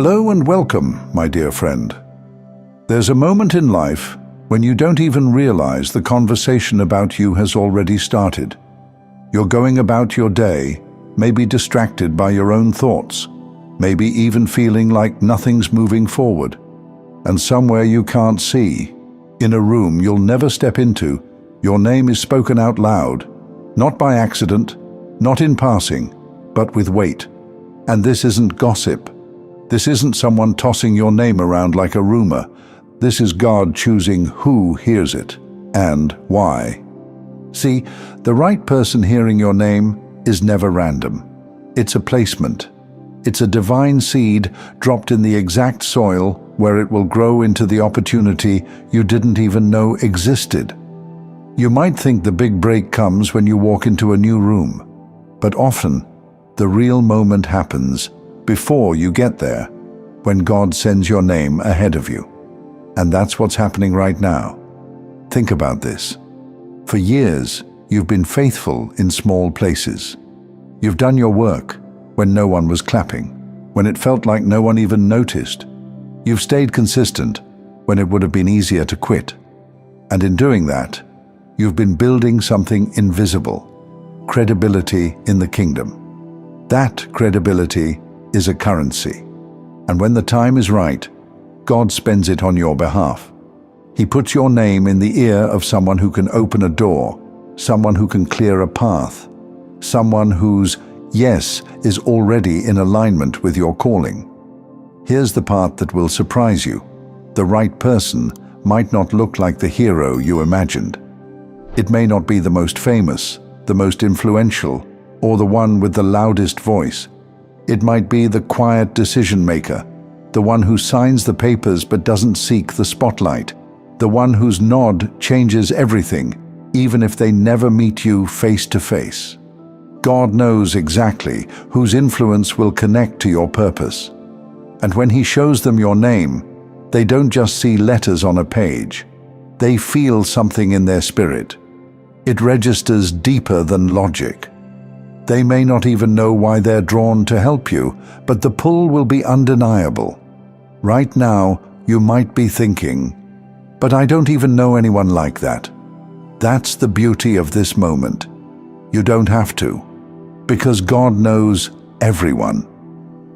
Hello and welcome, my dear friend. There's a moment in life when you don't even realize the conversation about you has already started. You're going about your day, maybe distracted by your own thoughts, maybe even feeling like nothing's moving forward. And somewhere you can't see, in a room you'll never step into, your name is spoken out loud, not by accident, not in passing, but with weight. And this isn't gossip. This isn't someone tossing your name around like a rumor. This is God choosing who hears it and why. See, the right person hearing your name is never random. It's a placement. It's a divine seed dropped in the exact soil where it will grow into the opportunity you didn't even know existed. You might think the big break comes when you walk into a new room, but often the real moment happens before you get there, when God sends your name ahead of you. And that's what's happening right now. Think about this. For years, you've been faithful in small places. You've done your work when no one was clapping, when it felt like no one even noticed. You've stayed consistent when it would have been easier to quit. And in doing that, you've been building something invisible, credibility in the kingdom. That credibility is a currency. And when the time is right, God spends it on your behalf. He puts your name in the ear of someone who can open a door, someone who can clear a path, someone whose yes is already in alignment with your calling. Here's the part that will surprise you. The right person might not look like the hero you imagined. It may not be the most famous, the most influential, or the one with the loudest voice. It might be the quiet decision maker, the one who signs the papers but doesn't seek the spotlight, the one whose nod changes everything, even if they never meet you face to face. God knows exactly whose influence will connect to your purpose. And when He shows them your name, they don't just see letters on a page. They feel something in their spirit. It registers deeper than logic. They may not even know why they're drawn to help you, but the pull will be undeniable. Right now, you might be thinking, "But I don't even know anyone like that." That's the beauty of this moment. You don't have to, because God knows everyone.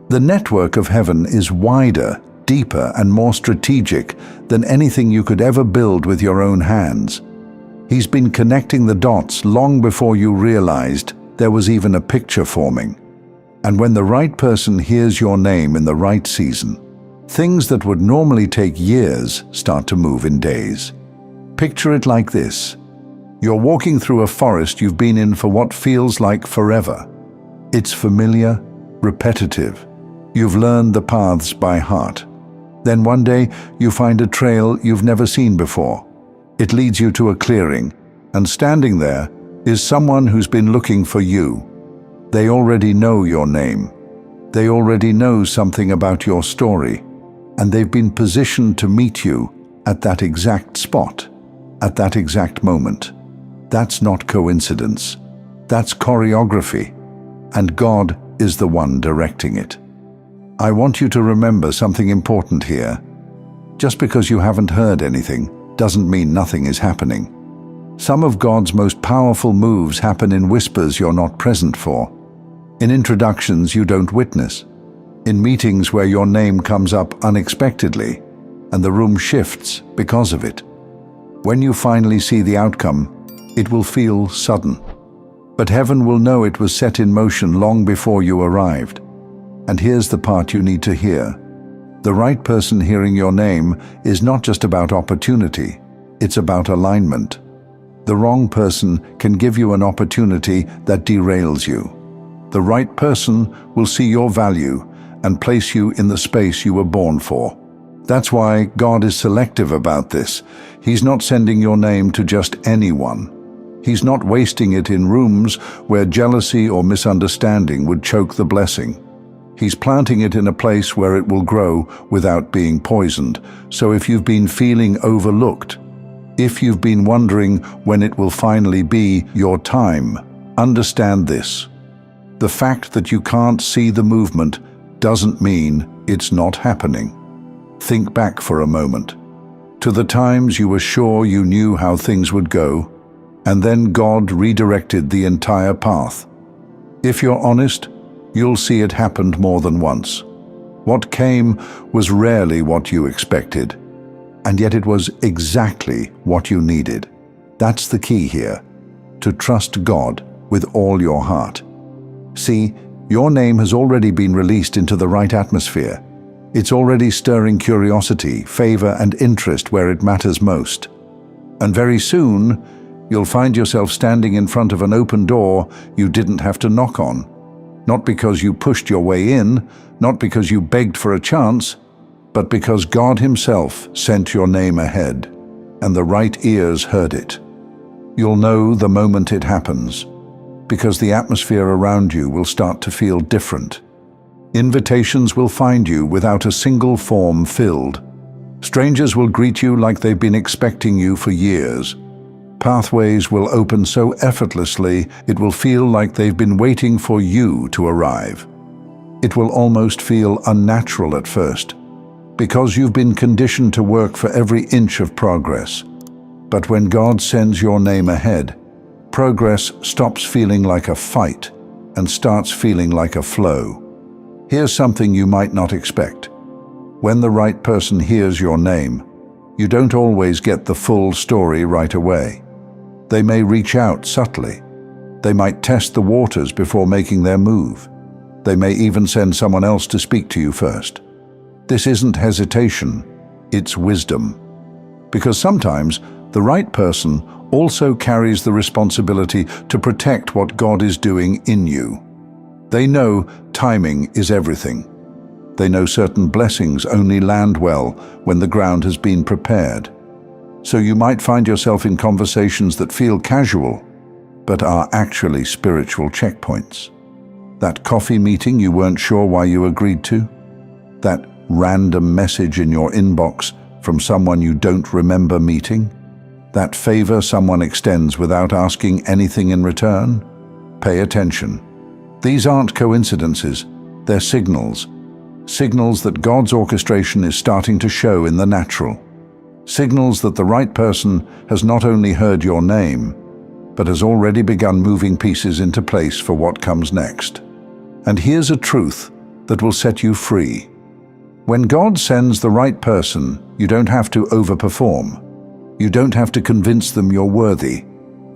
The network of heaven is wider, deeper, and more strategic than anything you could ever build with your own hands. He's been connecting the dots long before you realized there was even a picture forming. And when the right person hears your name in the right season, things that would normally take years start to move in days. Picture it like this. You're walking through a forest you've been in for what feels like forever. It's familiar, repetitive. You've learned the paths by heart. Then one day you find a trail you've never seen before. It leads you to a clearing, and standing there is someone who's been looking for you. They already know your name. They already know something about your story, and they've been positioned to meet you at that exact spot, at that exact moment. That's not coincidence. That's choreography, and God is the one directing it. I want you to remember something important here. Just because you haven't heard anything doesn't mean nothing is happening. Some of God's most powerful moves happen in whispers you're not present for, in introductions you don't witness, in meetings where your name comes up unexpectedly and the room shifts because of it. When you finally see the outcome, it will feel sudden, but heaven will know it was set in motion long before you arrived. And here's the part you need to hear. The right person hearing your name is not just about opportunity, it's about alignment. The wrong person can give you an opportunity that derails you. The right person will see your value and place you in the space you were born for. That's why God is selective about this. He's not sending your name to just anyone. He's not wasting it in rooms where jealousy or misunderstanding would choke the blessing. He's planting it in a place where it will grow without being poisoned. So if you've been feeling overlooked, if you've been wondering when it will finally be your time, understand this. The fact that you can't see the movement doesn't mean it's not happening. Think back for a moment to the times you were sure you knew how things would go, and then God redirected the entire path. If you're honest, you'll see it happened more than once. What came was rarely what you expected, and yet it was exactly what you needed. That's the key here, to trust God with all your heart. See, your name has already been released into the right atmosphere. It's already stirring curiosity, favor, and interest where it matters most. And very soon, you'll find yourself standing in front of an open door you didn't have to knock on. Not because you pushed your way in, not because you begged for a chance, but because God Himself sent your name ahead, and the right ears heard it. You'll know the moment it happens, because the atmosphere around you will start to feel different. Invitations will find you without a single form filled. Strangers will greet you like they've been expecting you for years. Pathways will open so effortlessly it will feel like they've been waiting for you to arrive. It will almost feel unnatural at first, because you've been conditioned to work for every inch of progress. But when God sends your name ahead, progress stops feeling like a fight and starts feeling like a flow. Here's something you might not expect. When the right person hears your name, you don't always get the full story right away. They may reach out subtly. They might test the waters before making their move. They may even send someone else to speak to you first. This isn't hesitation, it's wisdom. Because sometimes the right person also carries the responsibility to protect what God is doing in you. They know timing is everything. They know certain blessings only land well when the ground has been prepared. So you might find yourself in conversations that feel casual, but are actually spiritual checkpoints. That coffee meeting you weren't sure why you agreed to? That random message in your inbox from someone you don't remember meeting? That favor someone extends without asking anything in return? Pay attention. These aren't coincidences, they're signals. Signals that God's orchestration is starting to show in the natural. Signals that the right person has not only heard your name, but has already begun moving pieces into place for what comes next. And here's a truth that will set you free. When God sends the right person, you don't have to overperform. You don't have to convince them you're worthy.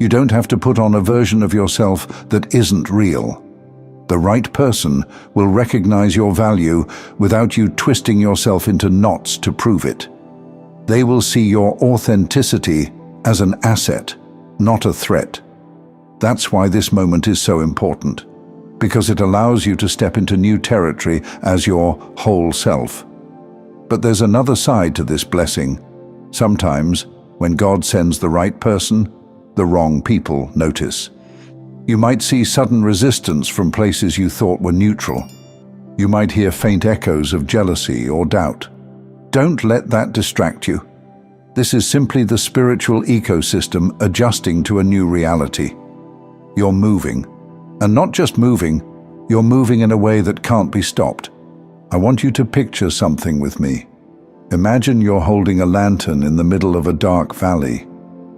You don't have to put on a version of yourself that isn't real. The right person will recognize your value without you twisting yourself into knots to prove it. They will see your authenticity as an asset, not a threat. That's why this moment is so important, because it allows you to step into new territory as your whole self. But there's another side to this blessing. Sometimes, when God sends the right person, the wrong people notice. You might see sudden resistance from places you thought were neutral. You might hear faint echoes of jealousy or doubt. Don't let that distract you. This is simply the spiritual ecosystem adjusting to a new reality. You're moving, and not just moving, you're moving in a way that can't be stopped. I want you to picture something with me. Imagine you're holding a lantern in the middle of a dark valley.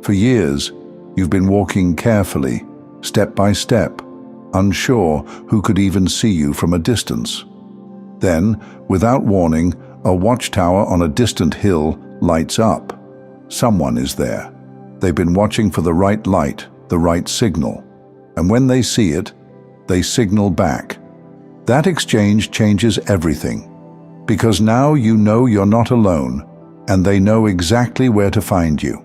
For years, you've been walking carefully, step by step, unsure who could even see you from a distance. Then, without warning, a watchtower on a distant hill lights up. Someone is there. They've been watching for the right light, the right signal. And when they see it, they signal back. That exchange changes everything. Because now you know you're not alone, and they know exactly where to find you.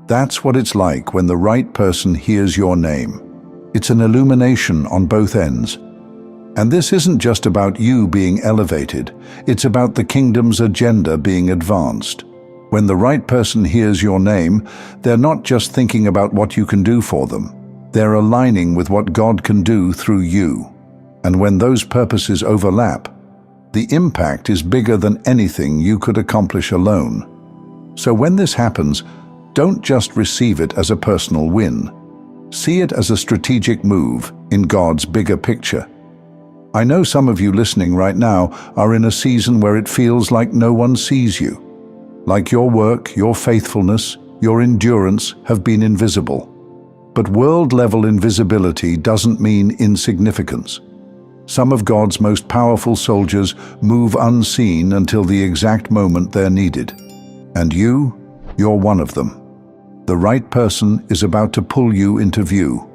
That's what it's like when the right person hears your name. It's an illumination on both ends. And this isn't just about you being elevated, it's about the kingdom's agenda being advanced. When the right person hears your name, they're not just thinking about what you can do for them. They're aligning with what God can do through you. And when those purposes overlap, the impact is bigger than anything you could accomplish alone. So when this happens, don't just receive it as a personal win. See it as a strategic move in God's bigger picture. I know some of you listening right now are in a season where it feels like no one sees you. Like your work, your faithfulness, your endurance have been invisible. But world-level invisibility doesn't mean insignificance. Some of God's most powerful soldiers move unseen until the exact moment they're needed. And you're one of them. The right person is about to pull you into view.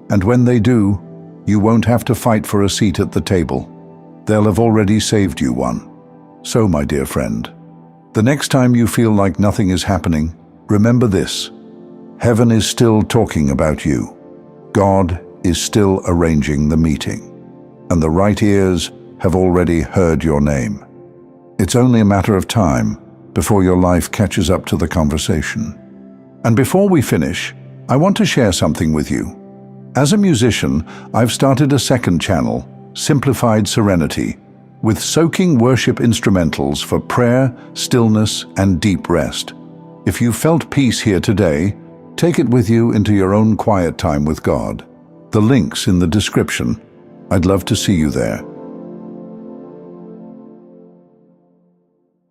And when they do, you won't have to fight for a seat at the table. They'll have already saved you one. So, my dear friend, the next time you feel like nothing is happening, remember this: heaven is still talking about you. God is still arranging the meeting. And the right ears have already heard your name. It's only a matter of time before your life catches up to the conversation. And before we finish, I want to share something with you. As a musician, I've started a second channel, Simplified Serenity, with soaking worship instrumentals for prayer, stillness, and deep rest. If you felt peace here today, take it with you into your own quiet time with God. The link's in the description. I'd love to see you there.